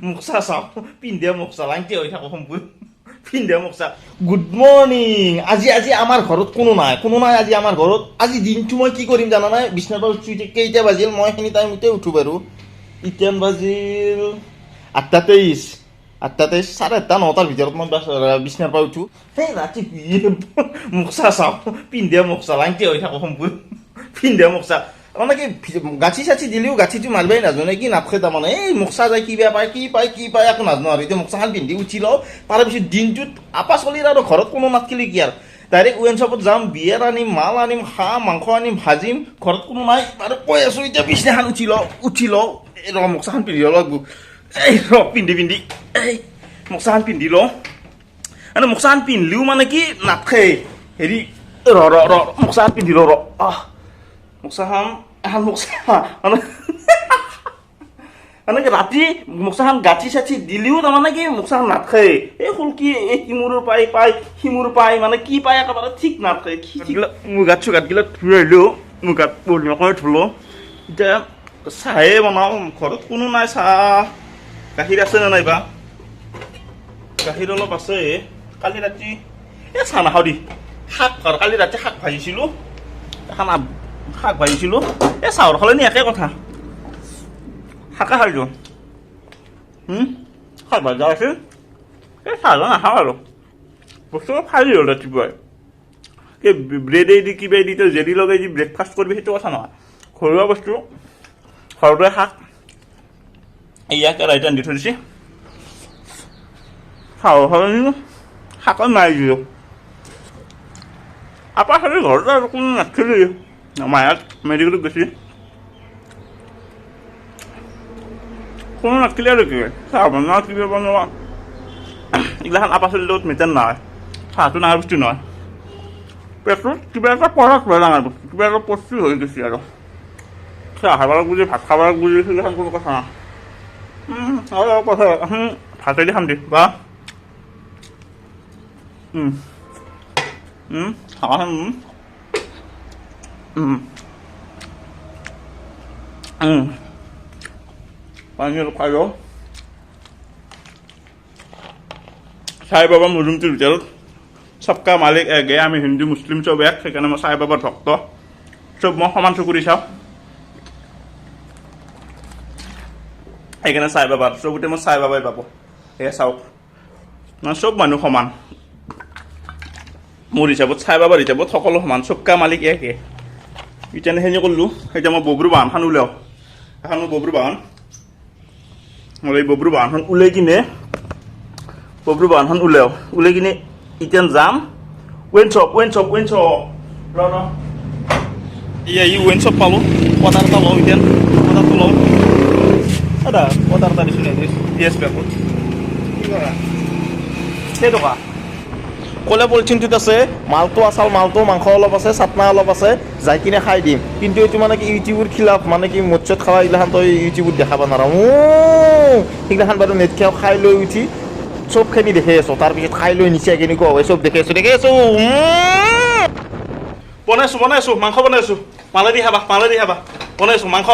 মুখচা চাওঁ পিন্ধে মুখচা লাংটি হৈ থাকো সম্পূৰ্ণ পিন্ধে মুখচা গুড মৰ্ণিং আজি আমাৰ ঘৰত কোনো নাই আজি আমাৰ ঘৰত আজি দিনটো মই কি কৰিম জানা নাই বিছনাৰ পৰা উঠি কেইটা বাজিল মই সেইখিনি টাইমতে উঠো বাৰু এতিয়া বাজিল 8:23 8:23 9:30 ভিতৰত মই বিছনাৰ পৰা উঠো সেই ৰাতি মুখচা চাওঁ পিন্ধে মুখচা লাংটি হৈ থাকো সম্পূৰ্ণ পিন্ধে মুখচা মানে কি গাছি চাচি দিলেও গাছিটো মাৰিবই নাজানে কি নাপখে তাৰমানে এই মুখচা যায় কি বেয়া পায় কি পায় একো নাজানো আৰু এতিয়া মুখচাখন পিন্ধি উঠি লওঁ তাৰ পিছত দিনটোত আপা চলিৰ আৰু ঘৰত কোনো নাথাকিলে কি আৰু ডাইৰেক্ট ৱেন শ্বপত যাম বিয়েৰ আনিম মাল আনিম হাঁহ মাংস আনিম ভাজিম ঘৰত কোনো নাই আৰু কৈ আছোঁ এতিয়া বিছনাখন উঠি লওঁ এই ৰ মুখচাখন পিন্ধি লাগিব এই ৰ পিন্ধি এই মুখচাখন পিন্ধি লওঁ মানে মুখচাখন পিন্ধিলেও মানে কি নাপখে হেৰি ৰ মুখচাখন পিন্ধি লওঁ মুখচাখন মানে ৰাতি মুখচাখন গাঁঠি চাঠি দিলেও তাৰমানে কি মুখচাখন নাথাকে এই শুলকি এই সিমূৰৰ পাই সিমূৰ পাই মানে কি পায় একেবাৰে ঠিক নাথাকে মোৰ গাঁতগিলা ধুই আহিলোঁ মোৰ গাঁত বঢ়িয়াকৈ ধুলোঁ এতিয়া চাহে বনাওঁ ঘৰত কোনো নাই চাহ গাখীৰ আছে নে নাইবা গাখীৰ অলপ আছে কালি ৰাতি এই চাহ নাখাওঁ দি শাক কালি ৰাতি শাক ভাজিছিলোঁ এখন শাক ভাজিছিলোঁ এই চাহৰ সলনি একে কথা শাকে খাইছোঁ শাক ভাজা আছিল এই চাহটো নাখাওঁ আৰু বস্তু খাই হ'ল ৰাতিপুৱাই এই ব্ৰেড দি কিবা দি তই জেলি লগাই দি ব্ৰেকফাষ্ট কৰিবি সেইটো কথা নহয় ঘৰুৱা বস্তু ঘৰতে শাক ইয়াকে ৰাইটান দি থৈ দিছে চাহৰ সলনি শাকত মাৰি দিলোঁ আপা খালি ঘৰতে আৰু কোনো নাথাকিলে মায়াত মেডিকেলত গৈছে কোনো নাথাকিলে আৰু কি চাহ বনোৱা কিবা বনোৱা এইগিলাখন আপা চলিৰ লগত মেটাৰ নহয় চাহটো ডাঙৰ বস্তু নহয় পেটটোত কিবা এটা পঢ়া ডাঙৰ বস্তু কিবা এটা প্ৰস্তুত হৈ গৈছে আৰু চাহ খাব বুজি ভাত খাব বুজি সেইগিলাখন কোনো কথা নাই কথা ভাতেদি খাম দে বা পানী অলপ খাই লওঁ সাই বাবা মজুমটোৰ ভিতৰত সবকা মালিক একে আমি হিন্দু মুছলিম চব এক সেইকাৰণে মই সাই বাবাৰ ভক্ত চব মই সমান চকুৰি চাওঁ সেইকাৰণে সাই বাবাৰ চবতে মই সাই বাবাই পাব সেয়া চাওক মানে চব মানুহ সমান মোৰ হিচাপত সাই বাবাৰ হিচাপত সকলো সমান চবকা মালিক একে এতিয়া সেইখিনি কৰিলোঁ এতিয়া মই বব্ৰু বাহনখন উলিয়াওঁ এখন মই বব্ৰু বাহন মই এই বব্ৰু বাহনখন উলিয়াই কিনে উলিয়াই কিনে এতিয়া যাম ৱেন শ্বপ ৰ এয়া ই ৱেন শ্বপ পালোঁ পদাৰ এটা লওঁ এতিয়া পদাৰটো লওঁ দাদা পদাৰ এটা দিছোঁ পিঁয়াজ পেকত কি কৰা কেইটকা ক'লে পলিথিনটোত আছে মালটো আচাল মালটো মাংস অলপ আছে চাটনা অলপ আছে যাই কিনে খাই দিম কিন্তু এইটো মানে কি ইউটিউবৰ খিলাফ মানে কি মৎস্যত খাৱা এইগিলাখান তই ইউটিউবত দেখাব নোৱাৰা সেইগিলাখান বাৰু নেট খাই লৈ উঠি চবখিনি দেখি আছোঁ তাৰপিছত খাই লৈ নিচা কেনেকুৱা হয় চব দেখি আছোঁ বনাইছোঁ মাংস বনাইছোঁ মালে দি খাবা বনাইছোঁ মাংস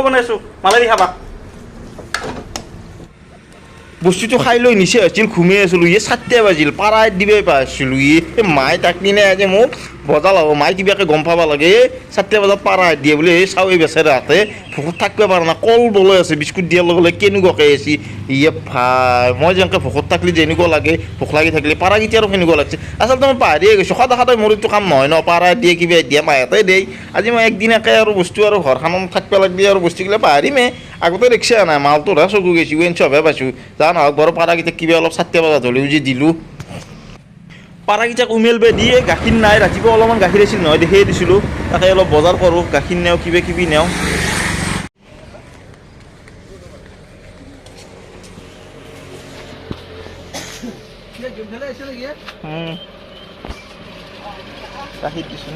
বনাইছোঁ মালে দি খাবা বস্তুটো খাই লৈ নিচে হৈছিল ঘুমি আছিলোঁ 7টা বাজিল পাৰাই দিবই পাইছিলোঁ মায়ে তাক কিনে আজি মোক বজা লাগব মায়ে কিবাকৈ গম পাব লাগে 7টা বজাত পাৰাই দিয়ে বুলি চাওঁ এই বেচেৰা হাতে ভোকত থাকিব পৰা নাই কল বলৈ আছে বিস্কুট দিয়াৰ লগে লগে কেনেকুৱাকৈ আছে ভাই মই যেনেকৈ ভোকত থাকিলে যেনেকুৱা লাগে ভোক লাগি থাকিলে পাৰাকেইটা আৰু কেনেকুৱা লাগিছে আচলতে মই পাহৰিয়ে গৈছোঁ সদায় মোৰ এইটো কাম নহয় ন পাৰাই দিয়ে কিবা দিয়ে মাহঁতে দিয়ে আজি মই একদিনাকৈ আৰু বস্তু আৰু ঘৰখনত থাকিব লাগলি আৰু বস্তুগিলা পাহৰিমে আগতে দেখিছে নাই মালটোৰহে চকু গৈছোঁ ৱেন শ্বপহে পাইছোঁ যা নহওক বাৰু পাৰাকেইটাক কিবা অলপ 7টা বজাত হ'লেও যে দিলোঁ পাৰাকেইটাক উমেলবে দিয়ে গাখীৰ নাই ৰাতিপুৱা অলপমান গাখীৰ আছিল নহয় দেখিয়ে দিছিলোঁ তাকে অলপ বজাৰ কৰোঁ গাখীৰ নেওঁ কিবি নেওঁ গাখীৰ দিছোঁ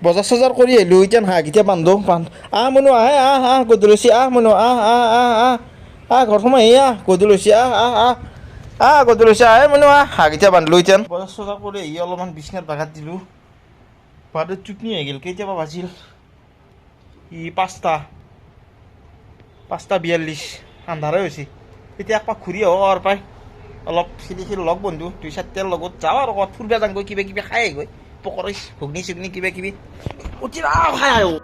বজাৰ চজাৰ কৰি আহিলোঁ এতিয়া হাঁহকেইটা বান্ধো মনো আহ গধূলি মনো ঘৰ সোমাই গধূলি গধূলি মনো হাঁহকেইটা বান্ধিলোঁ এতিয়া বজাৰ চজাৰ কৰি আহি অলপমান বিছনাত বাগাত দিলোঁ বাদত চুকনি আহি গ'ল কেতিয়াবা বাজিল 5:42 আন্ধাৰে হৈছে এতিয়া একপাক ঘূৰি আহোঁ আৰু পাই অলপ খেলি লগ বন্ধু 2-4টাৰ লগত যাওঁ আৰু ক'ৰবাত ফুৰিব যাওঁগৈ কিবা কিবি খাই আহিগৈ পকৰি ঘুগনি চুগনি কিবা কিবি উঠি খাই আহোঁ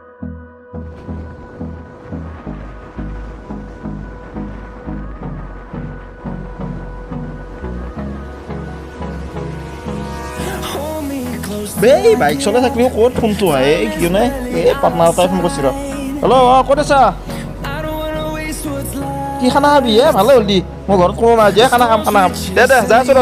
এই বাইক চলাই থাকিলেও ক'ত ফোনটো আহে কিয় নাই এই পাৰ্টনাৰ এটাই ফোন কৰিছিল হেল্ল' ক'ত আছা কি খানা খাবি ভালে হ'ল দি মোৰ ঘৰত কোনো নাই যে খানা খাম দে যাই আছো ৰ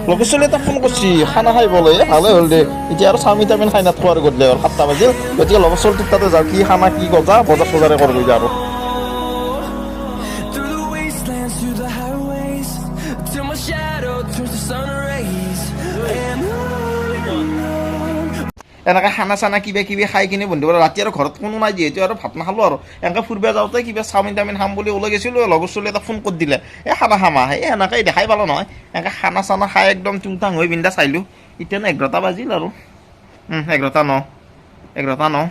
লগৰ ছোৱালী এটা ফোন কৰিছি খানা খাই বোলে ভালে হ'ল দে এতিয়া আৰু চাওমিন টাউমিন খাই নাথাকো আৰু গধূলি হ'ল 7টা বাজিল গতিকে লগৰ ছোৱালীটোৰ তাতে যাওঁ কি খানা কি গজা বজাৰ চজাৰে কৰিবি যা আৰু এনেকৈ খানা চানা কিবা কিবি খাই কিনে বন্ধু ৰাতি আৰু ঘৰত কোনো নাই যিহেতু আৰু ভাত নাখালোঁ আৰু এনেকৈ ফুৰিব যাওঁতে কিবা চাওমিন টাউমিন খাম বুলি ওলাই গৈছিলোঁ লগৰ ছোৱালী এটা ফোন কৰি দিলে খানা খামা এনেকৈ দেখাই পালোঁ নহয় এনেকৈ খানা চানা খাই একদম টুংটাং হৈ বিন্দা চাইলোঁ এতিয়া 11টা বাজিল আৰু 11:09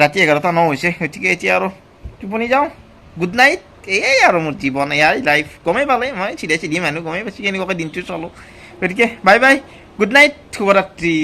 ৰাতি 11:09 হৈছে গতিকে এতিয়া আৰু টোপনি যাওঁ গুড নাইট এই আৰু মোৰ জীৱন এয়াই লাইফ গমেই পালে মই চিধি মানুহ গমেই পাইছোঁ কেনেকুৱাকৈ দিনটো চলোঁ গতিকে বাই বাই গুড নাইট শুভৰাত্ৰি